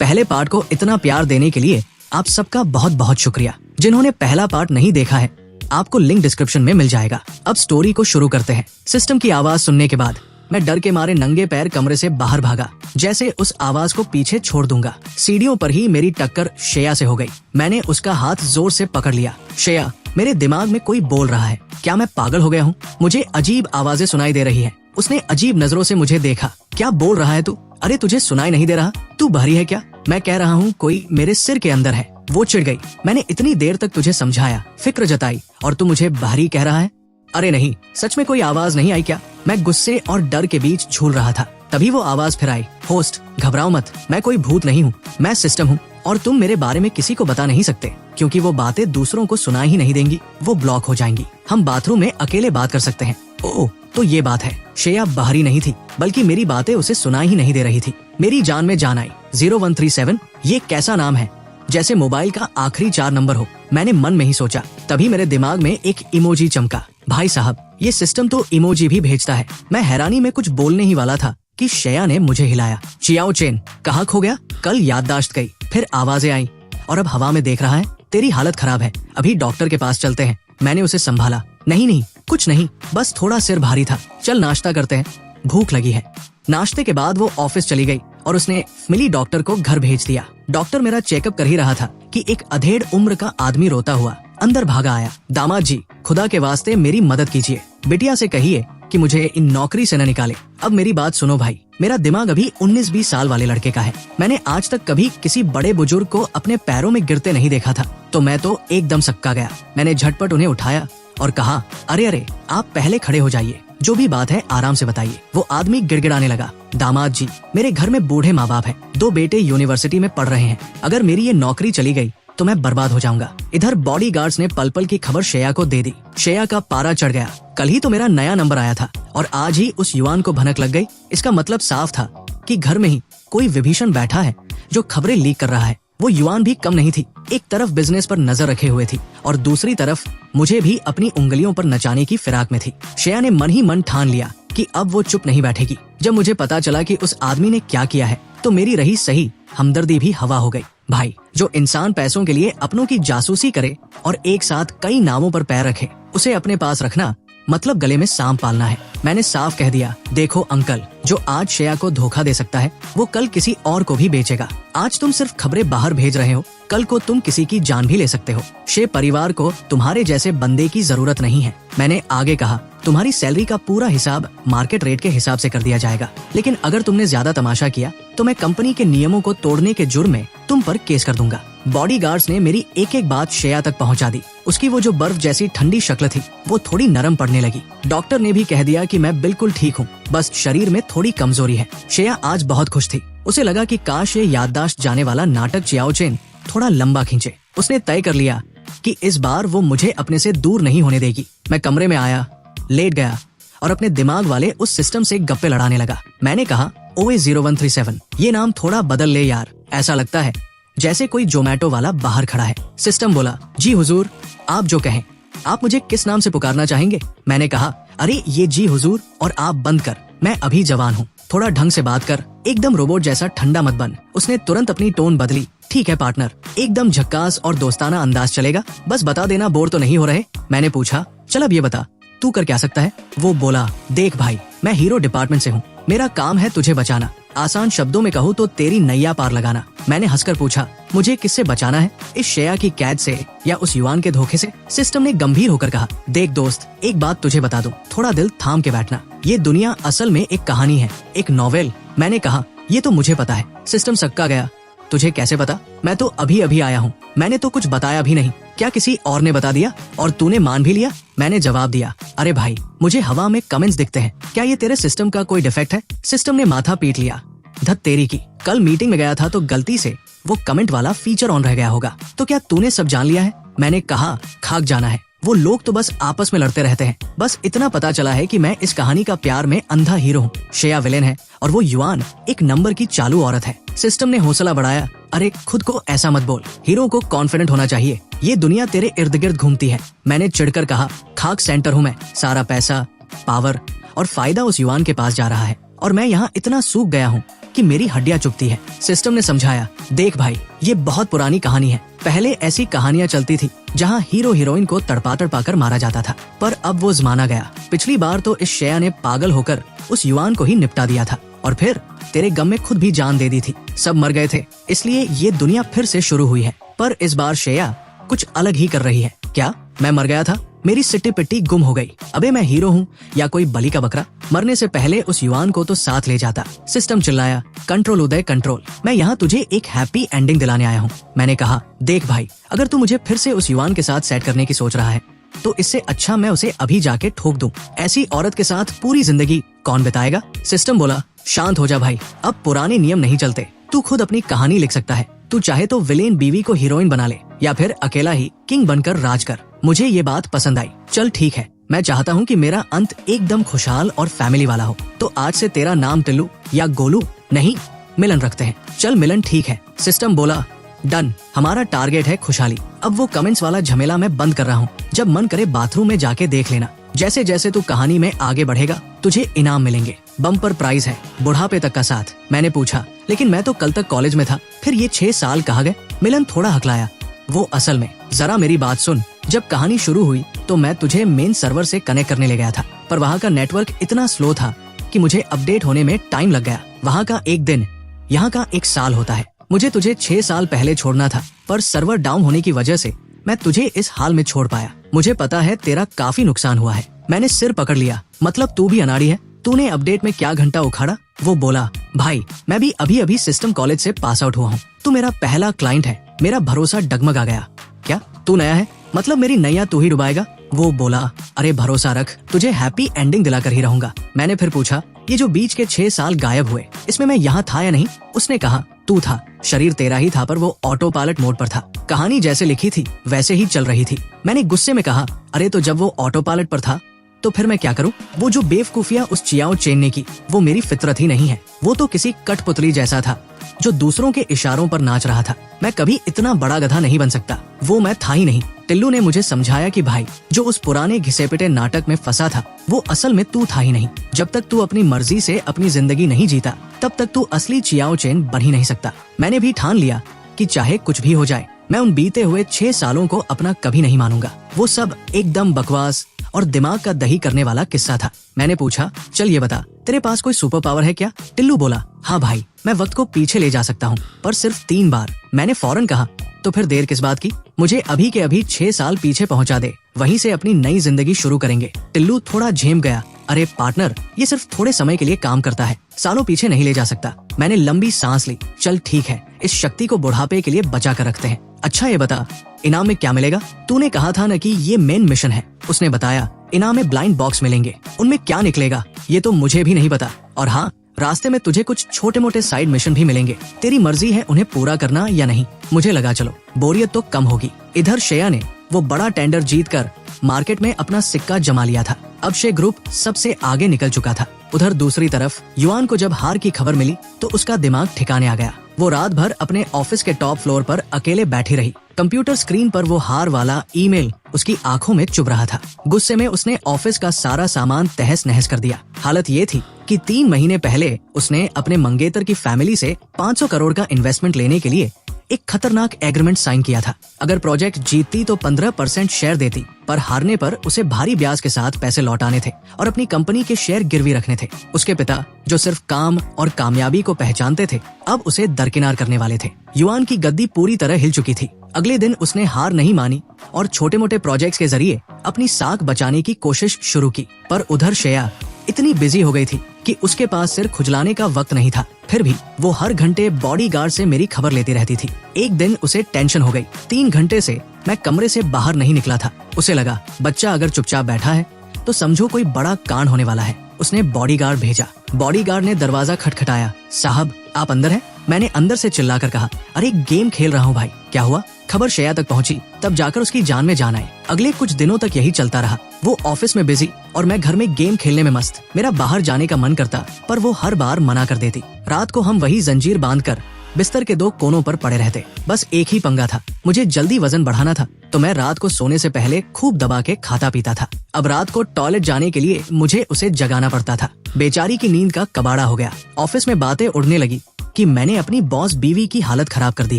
पहले पार्ट को इतना प्यार देने के लिए आप सबका बहुत बहुत शुक्रिया। जिन्होंने पहला पार्ट नहीं देखा है, आपको लिंक डिस्क्रिप्शन में मिल जाएगा। अब स्टोरी को शुरू करते हैं। सिस्टम की आवाज सुनने के बाद मैं डर के मारे नंगे पैर कमरे से बाहर भागा, जैसे उस आवाज को पीछे छोड़ दूंगा। सीढ़ियों पर ही मेरी टक्कर श्रेया से हो गई। मैंने उसका हाथ जोर से पकड़ लिया। श्रेया, मेरे दिमाग में कोई बोल रहा है। क्या मैं पागल हो गया हूँ? मुझे अजीब आवाजें सुनाई दे रही है। उसने अजीब नजरों से मुझे देखा। क्या बोल रहा है तू? अरे तुझे सुनाई नहीं दे रहा? तू बहरी है क्या? मैं कह रहा हूँ कोई मेरे सिर के अंदर है। वो चिढ़ गई। मैंने इतनी देर तक तुझे समझाया, फिक्र जताई, और तू मुझे बहरी कह रहा है? अरे नहीं, सच में कोई आवाज नहीं आई क्या? मैं गुस्से और डर के बीच झूल रहा था। तभी वो आवाज फिर आई। होस्ट, घबराओ मत, मैं कोई भूत नहीं हूँ, मैं सिस्टम हूँ, और तुम मेरे बारे में किसी को बता नहीं सकते, क्योंकि वो बातें दूसरों को सुनाई ही नहीं देंगी, वो ब्लॉक हो जाएंगी। हम बाथरूम में अकेले बात कर सकते हैं। ओह, तो ये बात है। श्रेया बाहरी नहीं थी, बल्कि मेरी बातें उसे सुनाई ही नहीं दे रही थी। मेरी जान में जान आई। 0137, ये कैसा नाम है? जैसे मोबाइल का आखिरी 4 नंबर हो, मैंने मन में ही सोचा। तभी मेरे दिमाग में एक इमोजी चमका। भाई साहब, ये सिस्टम तो इमोजी भी भेजता है। मैं हैरानी में कुछ बोलने ही वाला था कि श्रेया ने मुझे हिलाया। चियाओ चेन, कहाँ खो गया? कल याददाश्त गई, फिर आवाजें आई, और अब हवा में देख रहा है। तेरी हालत खराब है, अभी डॉक्टर के पास चलते हैं। मैंने उसे संभाला। नहीं, कुछ नहीं, बस थोड़ा सिर भारी था। चल नाश्ता करते हैं, भूख लगी है। नाश्ते के बाद वो ऑफिस चली गई और उसने मिली डॉक्टर को घर भेज दिया। डॉक्टर मेरा चेकअप कर ही रहा था कि एक अधेड़ उम्र का आदमी रोता हुआ अंदर भागा आया। दामाद जी, खुदा के वास्ते मेरी मदद कीजिए। बिटिया से कहिए कि मुझे इन नौकरी से न निकाले। अब मेरी बात सुनो भाई, मेरा दिमाग अभी 19-20 साल वाले लड़के का है। मैंने आज तक कभी किसी बड़े बुजुर्ग को अपने पैरों में गिरते नहीं देखा था, तो मैं तो एकदम सक्का गया। मैंने झटपट उन्हें उठाया और कहा, अरे आप पहले खड़े हो जाइए, जो भी बात है आराम से बताइए। वो आदमी गिड़गिड़ाने लगा। दामाद जी, मेरे घर में बूढ़े माँ बाप हैं, 2 बेटे यूनिवर्सिटी में पढ़ रहे हैं। अगर मेरी ये नौकरी चली गई तो मैं बर्बाद हो जाऊंगा। इधर बॉडीगार्ड्स ने पल पल की खबर श्रेया को दे दी। श्रेया का पारा चढ़ गया। कल ही तो मेरा नया नंबर आया था और आज ही उस युवान को भनक लग गई। इसका मतलब साफ था कि घर में ही कोई विभीषण बैठा है जो खबरें लीक कर रहा है। वो युवान भी कम नहीं थी। एक तरफ बिजनेस पर नजर रखे हुए थी और दूसरी तरफ मुझे भी अपनी उंगलियों पर नचाने की फिराक में थी। श्रेया ने मन ही मन ठान लिया कि अब वो चुप नहीं बैठेगी। जब मुझे पता चला कि उस आदमी ने क्या किया है, तो मेरी रही सही हमदर्दी भी हवा हो गई। भाई, जो इंसान पैसों के लिए अपनों की जासूसी करे और एक साथ कई नावों पर पैर रखे, उसे अपने पास रखना मतलब गले में सांप पालना है। मैंने साफ कह दिया, देखो अंकल, जो आज श्रेया को धोखा दे सकता है, वो कल किसी और को भी बेचेगा। आज तुम सिर्फ खबरें बाहर भेज रहे हो, कल को तुम किसी की जान भी ले सकते हो। श्रेया परिवार को तुम्हारे जैसे बंदे की जरूरत नहीं है। मैंने आगे कहा, तुम्हारी सैलरी का पूरा हिसाब मार्केट रेट के हिसाब से कर दिया जाएगा, लेकिन अगर तुमने ज्यादा तमाशा किया तो मैं कंपनी के नियमों को तोड़ने के जुर्म में तुम पर केस कर दूंगा। बॉडीगार्ड्स ने मेरी एक एक बात श्रेया तक पहुंचा दी। उसकी वो जो बर्फ जैसी ठंडी शक्ल थी, वो थोड़ी नरम पड़ने लगी। डॉक्टर ने भी कह दिया कि मैं बिल्कुल ठीक हूँ, बस शरीर में थोड़ी कमजोरी है। श्रेया आज बहुत खुश थी। उसे लगा कि काश ये याददाश्त जाने वाला नाटक चियाओ चेन थोड़ा लंबा खींचे। उसने तय कर लिया कि इस बार वो मुझे अपने से दूर नहीं होने देगी। मैं कमरे में आया, लेट गया और अपने दिमाग वाले उस सिस्टम से गप्पे लड़ाने लगा। मैंने कहा, ओए 0137, ये नाम थोड़ा बदल ले यार, ऐसा लगता है जैसे कोई जोमेटो वाला बाहर खड़ा है। सिस्टम बोला, जी हुजूर, आप जो कहें। आप मुझे किस नाम से पुकारना चाहेंगे? मैंने कहा, अरे ये जी हुजूर और आप बंद कर, मैं अभी जवान हूँ, थोड़ा ढंग से बात कर, एकदम रोबोट जैसा ठंडा मत बन। उसने तुरंत अपनी टोन बदली। ठीक है पार्टनर, एकदम झक्कास और दोस्ताना अंदाज चलेगा, बस बता देना बोर तो नहीं हो रहे। मैंने पूछा, चल अब ये बता, तू कर क्या सकता है? वो बोला, देख भाई, मैं हीरो डिपार्टमेंट से हूँ, मेरा काम है तुझे बचाना। आसान शब्दों में कहूँ तो तेरी नैया पार लगाना। मैंने हंसकर पूछा, मुझे किससे बचाना है? इस श्रेया की कैद से या उस युवान के धोखे से? सिस्टम ने गंभीर होकर कहा, देख दोस्त, एक बात तुझे बता दूं, थोड़ा दिल थाम के बैठना। ये दुनिया असल में एक कहानी है, एक नॉवेल। मैंने कहा, ये तो मुझे पता है। सिस्टम सक्का गया। तुझे कैसे पता? मैं तो अभी अभी आया हूँ, मैंने तो कुछ बताया भी नहीं। क्या किसी और ने बता दिया और तूने मान भी लिया? मैंने जवाब दिया, अरे भाई, मुझे हवा में कमेंट्स दिखते हैं, क्या ये तेरे सिस्टम का कोई डिफेक्ट है? सिस्टम ने माथा पीट लिया। धत तेरी की, कल मीटिंग में गया था तो गलती से वो कमेंट वाला फीचर ऑन रह गया होगा। तो क्या तूने सब जान लिया है? मैंने कहा, खाक जाना है, वो लोग तो बस आपस में लड़ते रहते हैं। बस इतना पता चला है कि मैं इस कहानी का प्यार में अंधा हीरो हूँ। श्रेया विलेन है और वो युवान एक नंबर की चालू औरत है। सिस्टम ने हौसला बढ़ाया, अरे खुद को ऐसा मत बोल, हीरो को कॉन्फिडेंट होना चाहिए, ये दुनिया तेरे इर्द गिर्द घूमती है। मैंने चिढ़कर कहा, खाक सेंटर हूँ मैं, सारा पैसा, पावर और फायदा उस युवान के पास जा रहा है और मैं यहाँ इतना सूख गया हूँ कि मेरी हड्डियां चुभती है। सिस्टम ने समझाया, देख भाई, ये बहुत पुरानी कहानी है। पहले ऐसी कहानियां चलती थी जहां हीरो हीरोइन को तड़पा तड़पा कर मारा जाता था, पर अब वो जमाना गया। पिछली बार तो इस शेया ने पागल होकर उस युवान को ही निपटा दिया था और फिर तेरे गम में खुद भी जान दे दी थी। सब मर गए थे, इसलिए ये दुनिया फिर से शुरू हुई है। पर इस बार शेया कुछ अलग ही कर रही है। क्या मैं मर गया था? मेरी सिट्टी पिट्टी गुम हो गई। अबे मैं हीरो हूँ या कोई बलि का बकरा? मरने से पहले उस युवान को तो साथ ले जाता। सिस्टम चिल्लाया, कंट्रोल उदय कंट्रोल, मैं यहाँ तुझे एक हैप्पी एंडिंग दिलाने आया हूँ। मैंने कहा, देख भाई, अगर तू मुझे फिर से उस युवान के साथ सेट करने की सोच रहा है तो इससे अच्छा मैं उसे अभी जाके ठोक दूं। ऐसी औरत के साथ पूरी जिंदगी कौन बिताएगा? सिस्टम बोला, शांत हो जा भाई, अब पुराने नियम नहीं चलते। तू खुद अपनी कहानी लिख सकता है। तू चाहे तो विलेन बीवी को हीरोइन बना ले या फिर अकेला ही किंग बनकर राज कर। मुझे ये बात पसंद आई। चल ठीक है, मैं चाहता हूँ कि मेरा अंत एकदम खुशहाल और फैमिली वाला हो। तो आज से तेरा नाम टिल्लू या गोलू नहीं, मिलन रखते हैं। चल मिलन ठीक है। सिस्टम बोला, डन, हमारा टारगेट है खुशहाली। अब वो कमेंट्स वाला झमेला मैं बंद कर रहा हूँ। जब मन करे बाथरूम में जाके देख लेना। जैसे जैसे तू कहानी में आगे बढ़ेगा तुझे इनाम मिलेंगे। बम्पर प्राइज है, बुढ़ापे तक का साथ। मैंने पूछा, लेकिन मैं तो कल तक कॉलेज में था, फिर ये 6 साल कहाँ गए? मिलन थोड़ा हकलाया, वो असल में, जरा मेरी बात सुन। जब कहानी शुरू हुई तो मैं तुझे मेन सर्वर से कनेक्ट करने ले गया था, पर वहाँ का नेटवर्क इतना स्लो था कि मुझे अपडेट होने में टाइम लग गया। वहाँ का एक दिन यहाँ का 1 साल होता है। मुझे तुझे 6 साल पहले छोड़ना था, पर सर्वर डाउन होने की वजह से मैं तुझे इस हाल में छोड़ पाया। मुझे पता है तेरा काफी नुकसान हुआ है। मैंने सिर पकड़ लिया, मतलब तू भी अनाड़ी है? तूने अपडेट में क्या घंटा उखाड़ा? वो बोला, भाई मैं भी अभी अभी सिस्टम कॉलेज से पास आउट हुआ हूँ। तू मेरा पहला क्लाइंट है। मेरा भरोसा डगमगा गया। क्या तू नया है? मतलब मेरी नैया तू ही डुबाएगा? वो बोला, अरे भरोसा रख, तुझे हैप्पी एंडिंग दिलाकर ही रहूंगा। मैंने फिर पूछा, ये जो बीच के 6 साल गायब हुए, इसमें मैं यहाँ था या नहीं? उसने कहा, तू था, शरीर तेरा ही था, पर वो ऑटो पायलट मोड पर था। कहानी जैसे लिखी थी वैसे ही चल रही थी। मैंने गुस्से में कहा, अरे तो जब वो ऑटो पायलट पर था तो फिर मैं क्या करूं? वो जो बेवकूफियां उस चियाओ चेन ने की, वो मेरी फितरत ही नहीं है। वो तो किसी कठपुतली जैसा था जो दूसरों के इशारों पर नाच रहा था। मैं कभी इतना बड़ा गधा नहीं बन सकता। वो मैं था ही नहीं। टिल्लू ने मुझे समझाया कि भाई, जो उस पुराने घिसे पिटे नाटक में फंसा था वो असल में तू था ही नहीं। जब तक तू अपनी मर्जी से अपनी जिंदगी नहीं जीता तब तक तू असली चियाओ चेन बन ही नहीं सकता। मैंने भी ठान लिया कि चाहे कुछ भी हो जाए, मैं उन बीते हुए 6 सालों को अपना कभी नहीं मानूंगा। वो सब एकदम बकवास और दिमाग का दही करने वाला किस्सा था। मैंने पूछा, चल ये बता, तेरे पास कोई सुपर पावर है क्या? टिल्लू बोला, हाँ भाई, मैं वक्त को पीछे ले जा सकता हूँ, पर सिर्फ 3 बार। मैंने फौरन कहा, तो फिर देर किस बात की? मुझे अभी के अभी 6 साल पीछे पहुँचा दे, वहीं से अपनी नई जिंदगी शुरू करेंगे। टिल्लू थोड़ा झेम गया, अरे पार्टनर, ये सिर्फ थोड़े समय के लिए काम करता है, सालों पीछे नहीं ले जा सकता। मैंने लंबी सांस ली। चल ठीक है, इस शक्ति को बुढ़ापे के लिए बचा कर रखते हैं। अच्छा ये बता, इनाम में क्या मिलेगा? तूने कहा था न कि ये मेन मिशन है। उसने बताया, इनाम में ब्लाइंड बॉक्स मिलेंगे, उनमें क्या निकलेगा ये तो मुझे भी नहीं पता। और हाँ, रास्ते में तुझे कुछ छोटे मोटे साइड मिशन भी मिलेंगे। तेरी मर्जी है उन्हें पूरा करना या नहीं। मुझे लगा चलो बोरियत तो कम होगी। इधर शेया ने वो बड़ा टेंडर जीतकर मार्केट में अपना सिक्का जमा लिया था। अब शे ग्रुप सबसे आगे निकल चुका था। उधर दूसरी तरफ युवान को जब हार की खबर मिली तो उसका दिमाग ठिकाने आ गया। वो रात भर अपने ऑफिस के टॉप फ्लोर पर अकेले बैठी रही। कंप्यूटर स्क्रीन पर वो हार वाला ईमेल उसकी आंखों में चुभ रहा था। गुस्से में उसने ऑफिस का सारा सामान तहस नहस कर दिया। हालत ये थी कि 3 महीने पहले उसने अपने मंगेतर की फैमिली से 500 करोड़ का इन्वेस्टमेंट लेने के लिए एक खतरनाक एग्रीमेंट साइन किया था। अगर प्रोजेक्ट जीतती तो 15% शेयर देती, पर हारने पर उसे भारी ब्याज के साथ पैसे लौटाने थे और अपनी कंपनी के शेयर गिरवी रखने थे। उसके पिता, जो सिर्फ काम और कामयाबी को पहचानते थे, अब उसे दरकिनार करने वाले थे। युवान की गद्दी पूरी तरह हिल चुकी थी। अगले दिन उसने हार नहीं मानी और छोटे मोटे प्रोजेक्ट्स के जरिए अपनी साख बचाने की कोशिश शुरू की। पर उधर शेया इतनी बिजी हो गई थी कि उसके पास सिर खुजलाने का वक्त नहीं था। फिर भी वो हर घंटे बॉडीगार्ड से मेरी खबर लेती रहती थी। एक दिन उसे टेंशन हो गई। 3 घंटे से मैं कमरे से बाहर नहीं निकला था। उसे लगा, बच्चा अगर चुपचाप बैठा है तो समझो कोई बड़ा कांड होने वाला है। उसने बॉडीगार्ड भेजा। बॉडीगार्ड ने दरवाजा खटखटाया। साहब, आप अंदर हैं? मैंने अंदर से चिल्लाकर कहा, अरे गेम खेल रहा हूँ भाई। क्या हुआ? खबर शेया तक पहुंची, तब जाकर उसकी जान में जान आई। अगले कुछ दिनों तक यही चलता रहा। वो ऑफिस में बिजी और मैं घर में गेम खेलने में मस्त। मेरा बाहर जाने का मन करता, पर वो हर बार मना कर देती। रात को हम वही जंजीर बांधकर बिस्तर के 2 कोनों पर पड़े रहते। बस एक ही पंगा था, मुझे जल्दी वजन बढ़ाना था, तो मैं रात को सोने से पहले खूब दबा के खाता पीता था। अब रात को टॉयलेट जाने के लिए मुझे उसे जगाना पड़ता था। बेचारी की नींद का कबाड़ा हो गया। ऑफिस में बातें उड़ने लगी कि मैंने अपनी बॉस बीवी की हालत खराब कर दी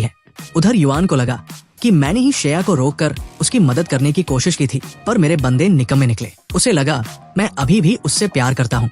है। उधर युआन को लगा कि मैंने ही श्रेया को रोककर उसकी मदद करने की कोशिश की थी, पर मेरे बंदे निकम्मे निकले। उसे लगा मैं अभी भी उससे प्यार करता हूँ